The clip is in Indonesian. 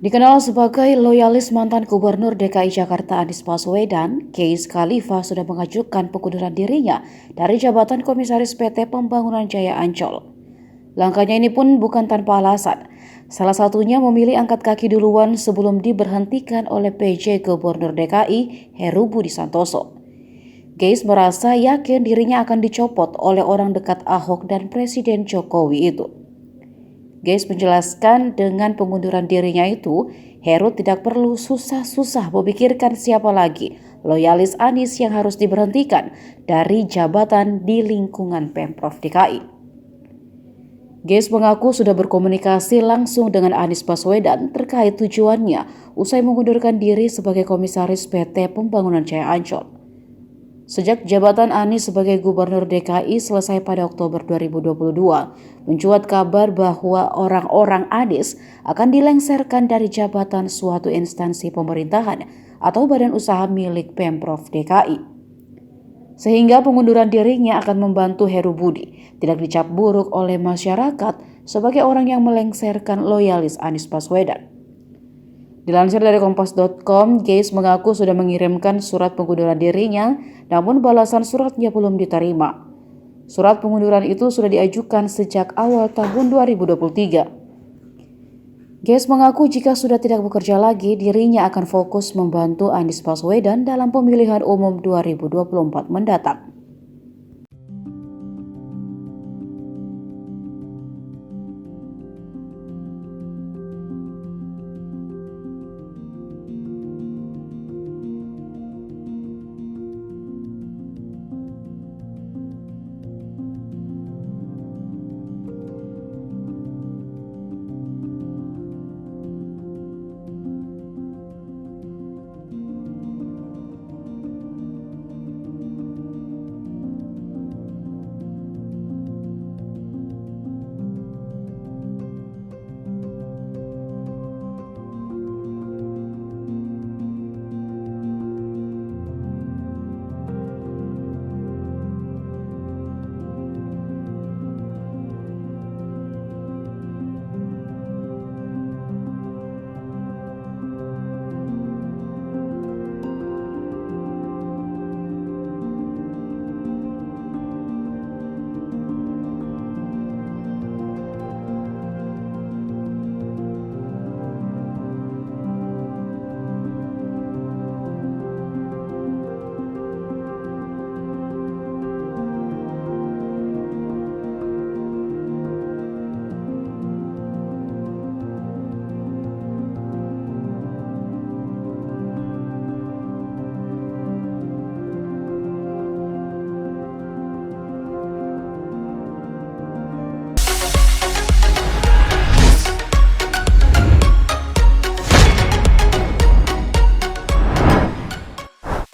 Dikenal sebagai loyalis mantan Gubernur DKI Jakarta Anies Baswedan, Keis Khalifa sudah mengajukan pengunduran dirinya dari jabatan Komisaris PT Pembangunan Jaya Ancol. Langkahnya ini pun bukan tanpa alasan. Salah satunya memilih angkat kaki duluan sebelum diberhentikan oleh PJ Gubernur DKI Heru Budi Santoso. Keis merasa yakin dirinya akan dicopot oleh orang dekat Ahok dan Presiden Jokowi itu. Keis menjelaskan dengan pengunduran dirinya itu, Heru tidak perlu susah-susah memikirkan siapa lagi loyalis Anies yang harus diberhentikan dari jabatan di lingkungan Pemprov DKI. Keis mengaku sudah berkomunikasi langsung dengan Anies Baswedan terkait tujuannya usai mengundurkan diri sebagai Komisaris PT Pembangunan Jaya Ancol. Sejak jabatan Anies sebagai Gubernur DKI selesai pada Oktober 2022, mencuat kabar bahwa orang-orang Anies akan dilengsarkan dari jabatan suatu instansi pemerintahan atau badan usaha milik Pemprov DKI. Sehingga pengunduran dirinya akan membantu Heru Budi tidak dicap buruk oleh masyarakat sebagai orang yang melengsarkan loyalis Anies Baswedan. Dilansir dari Kompas.com, Keis mengaku sudah mengirimkan surat pengunduran dirinya, namun balasan suratnya belum diterima. Surat pengunduran itu sudah diajukan sejak awal tahun 2023. Keis mengaku jika sudah tidak bekerja lagi, dirinya akan fokus membantu Anies Baswedan dalam pemilihan umum 2024 mendatang.